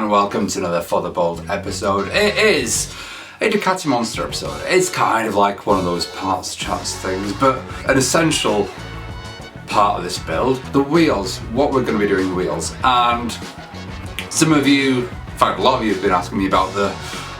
and welcome to another For the Bold episode. It is a Ducati Monster episode. It's kind of like one of those parts chats things, but an essential part of this build, the wheels, what we're going to be doing with wheels. And some of you, in fact a lot of you have been asking me about the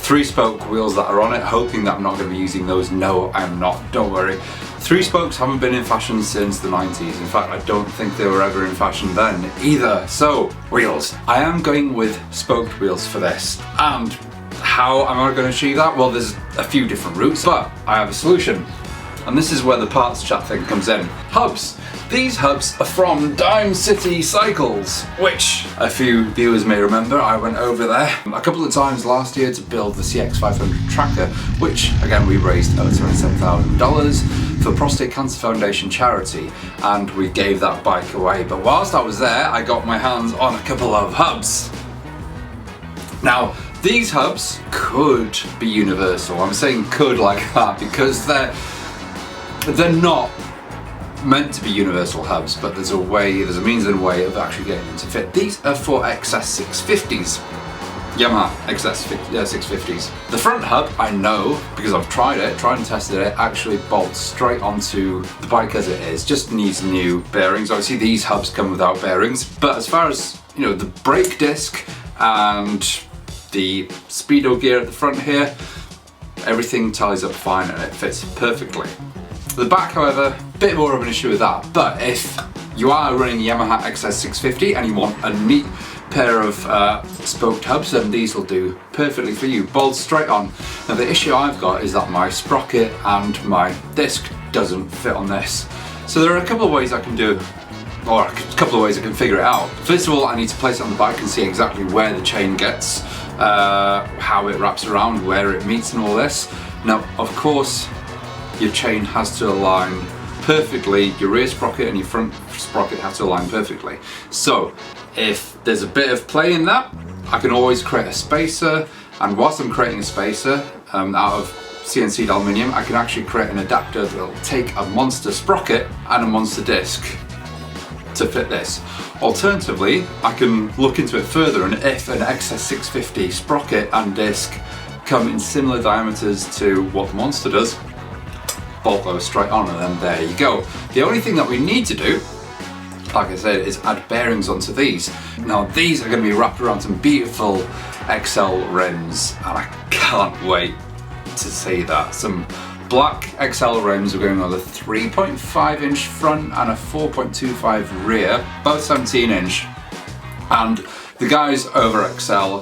3-spoke wheels that are on it, hoping that I'm not going to be using those. No, I'm not, don't worry. 3 spokes haven't been in fashion since the 90s. In fact, I don't think they were ever in fashion then either. So, wheels. I am going with spoked wheels for this. And how am I going to achieve that? Well, there's a few different routes, but I have a solution. And this is where the parts chat thing comes in. Hubs. These hubs are from Dime City Cycles, which a few viewers may remember. I went over there a couple of times last year to build the CX500 tracker, which again we raised over $27,000 for Prostate Cancer Foundation charity, and we gave that bike away. But whilst I was there, I got my hands on a couple of hubs. Now, these hubs could be universal. I'm saying could like that because they're not meant to be universal hubs, but there's a means and way of actually getting them to fit. These are for XS650s, Yamaha XS650s. The front hub, I know, because I've tried and tested it, actually bolts straight onto the bike as it is, just needs new bearings. Obviously these hubs come without bearings, but as far as, you know, the brake disc and the speedo gear at the front here, everything ties up fine and it fits perfectly. The back, however, a bit more of an issue with that, but if you are running Yamaha XS650 and you want a neat pair of spoked hubs, then these will do perfectly for you, bolts straight on. Now the issue I've got is that my sprocket and my disc doesn't fit on this. So there are a couple of ways I can do, or a couple of ways I can figure it out. First of all, I need to place it on the bike and see exactly where the chain gets, how it wraps around, where it meets and all this. Now, of course, your chain has to align perfectly, your rear sprocket and your front sprocket have to align perfectly. So if there's a bit of play in that, I can always create a spacer, and whilst I'm creating a spacer out of CNC aluminium, I can actually create an adapter that will take a monster sprocket and a monster disc to fit this. Alternatively, I can look into it further, and if an XS650 sprocket and disc come in similar diameters to what the Monster does, bolt those straight on and then there you go. The only thing that we need to do, like I said, is add bearings onto these. Now these are going to be wrapped around some beautiful XL rims, and I can't wait to see that. Some black XL rims are going on the 3.5 inch front and a 4.25 rear, both 17 inch. And the guys over XL,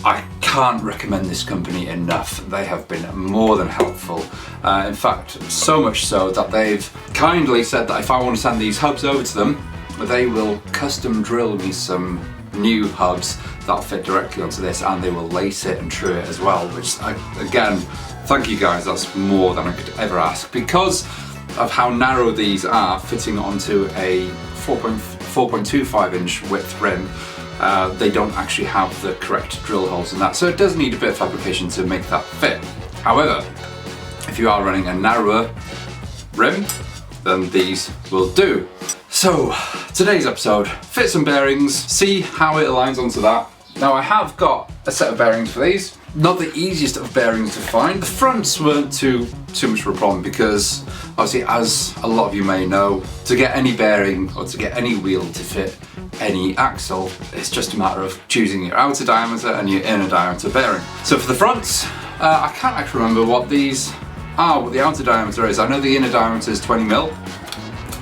I can't recommend this company enough. They have been more than helpful. In fact, so much so that they've kindly said that if I want to send these hubs over to them, they will custom drill me some new hubs that'll fit directly onto this, and they will lace it and true it as well, which again, thank you guys, that's more than I could ever ask. Because of how narrow these are, fitting onto a 4.25 inch width rim, they don't actually have the correct drill holes in that, so it does need a bit of fabrication to make that fit. However, if you are running a narrower rim, then these will do. So today's episode, fit some bearings, see how it aligns onto that. Now I have got a set of bearings for these. Not the easiest of bearings to find. The fronts weren't too much of a problem because obviously, as a lot of you may know, to get any bearing or to get any wheel to fit any axle, it's just a matter of choosing your outer diameter and your inner diameter bearing. So for the fronts, I can't actually remember what these are, what the outer diameter is. I know the inner diameter is 20 mil.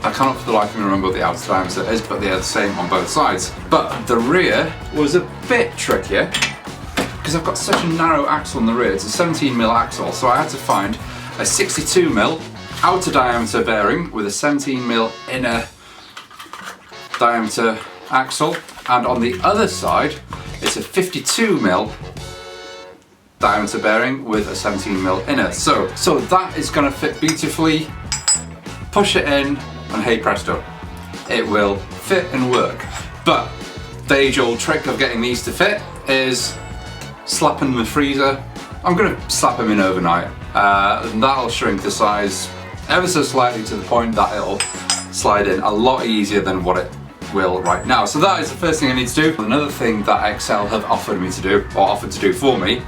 I cannot for the life of me remember what the outer diameter is, but they are the same on both sides. But the rear was a bit trickier because I've got such a narrow axle on the rear. It's a 17 mil axle, so I had to find a 62 mil outer diameter bearing with a 17 mil inner diameter axle, and on the other side it's a 52 mil diameter bearing with a 17 mil inner. So that is going to fit beautifully. Push it in and hey presto, it will fit and work. But the age-old trick of getting these to fit is slapping the freezer. I'm going to slap them in overnight, and that'll shrink the size ever so slightly to the point that it'll slide in a lot easier than what it wheel right now. So that is the first thing I need to do. Another thing that Excel have offered me to do, or offered to do for me,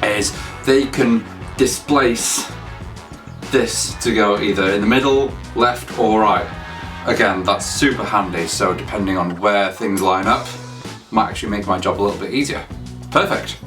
is they can displace this to go either in the middle, left or right. Again, that's super handy, so depending on where things line up, might actually make my job a little bit easier. Perfect.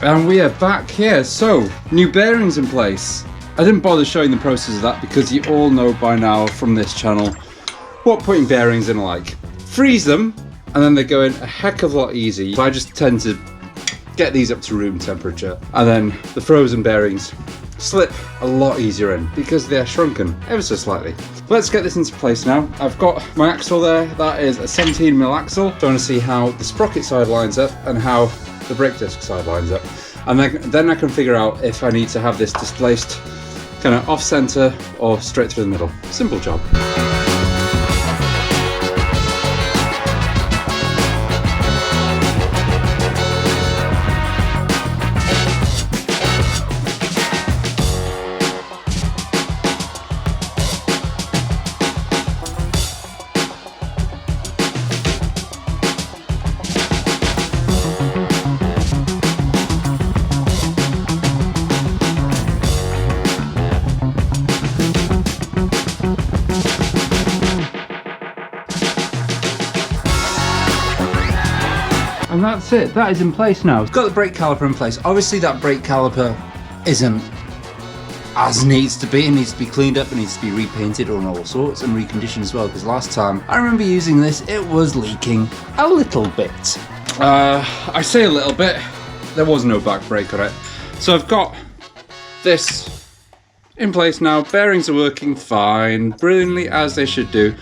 And we are back here. So, new bearings in place. I didn't bother showing the process of that because you all know by now from this channel what putting bearings in are like. Freeze them and then they go in a heck of a lot easier. So I just tend to get these up to room temperature, and then the frozen bearings slip a lot easier in because they're shrunken ever so slightly. Let's get this into place now. I've got my axle there. That is a 17mm axle. Trying to see how the sprocket side lines up and how the brake disc side lines up, and then I can figure out if I need to have this displaced kind of off center or straight through the middle. Simple job. And that's it, that is in place now. I've got the brake caliper in place. Obviously that brake caliper isn't as needs to be. It needs to be cleaned up, it needs to be repainted and all sorts, and reconditioned as well, because last time I remember using this, it was leaking a little bit. I say a little bit, there was no back brake on it. So I've got this in place now, bearings are working fine, brilliantly as they should do.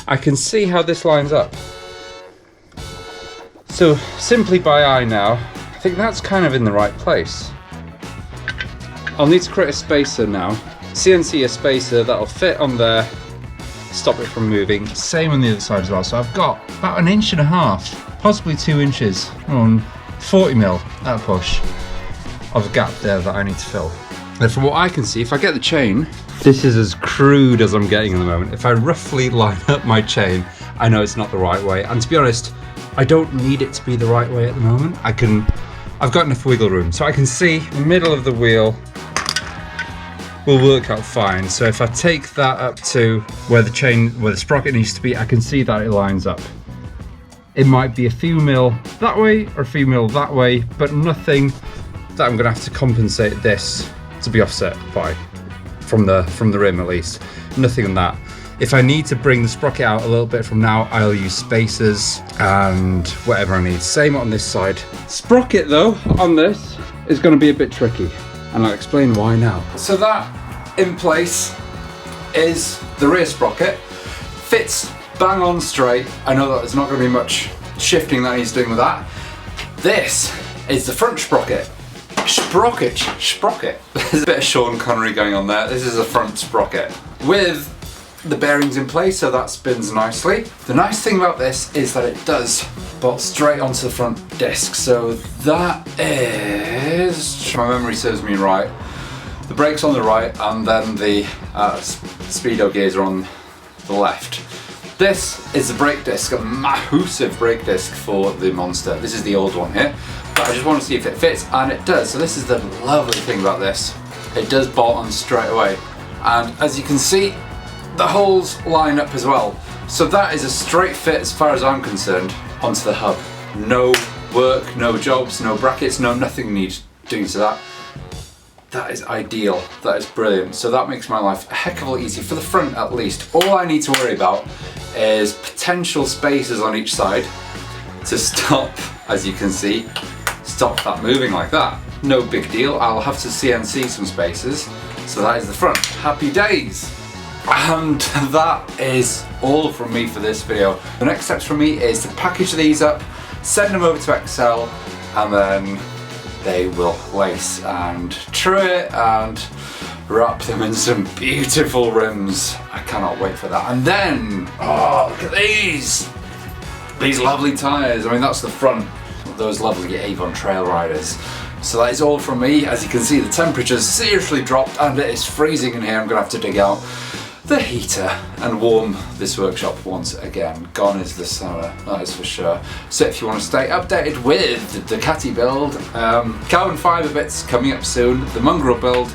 I can see how this lines up. So simply by eye now, I think that's kind of in the right place. I'll need to create a spacer now. CNC a spacer that'll fit on there, stop it from moving. Same on the other side as well. So I've got about 1.5 inches, possibly 2 inches, on 40mm at a push of a gap there that I need to fill. And from what I can see, if I get the chain, this is as crude as I'm getting at the moment. If I roughly line up my chain, I know it's not the right way. And to be honest, I don't need it to be the right way at the moment. I've got enough wiggle room. So I can see the middle of the wheel will work out fine. So if I take that up to where the sprocket needs to be, I can see that it lines up. It might be a few mil that way or a few mil that way, but nothing that I'm gonna have to compensate this to be offset by from the rim at least. Nothing on that. If I need to bring the sprocket out a little bit from now, I'll use spacers and whatever I need. Same on this side. Sprocket though, on this, is gonna be a bit tricky, and I'll explain why now. So that in place is the rear sprocket. Fits bang on straight. I know that there's not gonna be much shifting that he's doing with that. This is the front sprocket. Sprocket. There's a bit of Sean Connery going on there. This is a front sprocket with the bearings in place, so that spins nicely. The nice thing about this is that it does bolt straight onto the front disc. So that is, if my memory serves me right, the brakes on the right and then the speedo gears are on the left. This is the brake disc, a massive brake disc for the Monster. This is the old one here, but I just want to see if it fits, and it does. So this is the lovely thing about this. It does bolt on straight away, and as you can see, the holes line up as well. So that is a straight fit as far as I'm concerned onto the hub. No work, no jobs, no brackets, no nothing needs doing to that. That is ideal, that is brilliant. So that makes my life a heck of a lot easier, for the front at least. All I need to worry about is potential spacers on each side to stop, as you can see, stop that moving like that. No big deal, I'll have to CNC some spacers. So that is the front. Happy days. And that is all from me for this video. The next steps from me is to package these up, send them over to Excel, and then they will lace and trim and wrap them in some beautiful rims. I cannot wait for that. And then, oh, look at these! These lovely tyres. I mean, that's the front of those lovely Avon Trail Riders. So that is all from me. As you can see, the temperature's seriously dropped and it is freezing in here. I'm gonna have to dig out the heater and warm this workshop once again. Gone is the summer, that is for sure. So if you want to stay updated with the Ducati build, carbon fibre bits coming up soon, the mongrel build,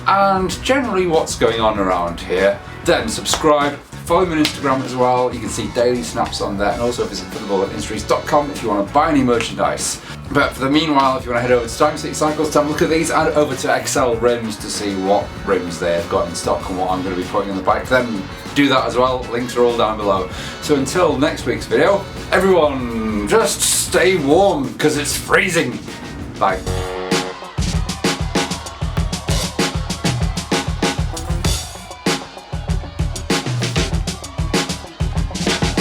and generally what's going on around here, then subscribe. Follow me on Instagram as well. You can see daily snaps on there, and also visit footballindustries.com if you want to buy any merchandise. But for the meanwhile, if you want to head over to Time City Cycles to have a look at these, and over to XL Rims to see what rims they've got in stock and what I'm going to be putting on the bike, then do that as well. Links are all down below. So until next week's video, everyone just stay warm because it's freezing. Bye.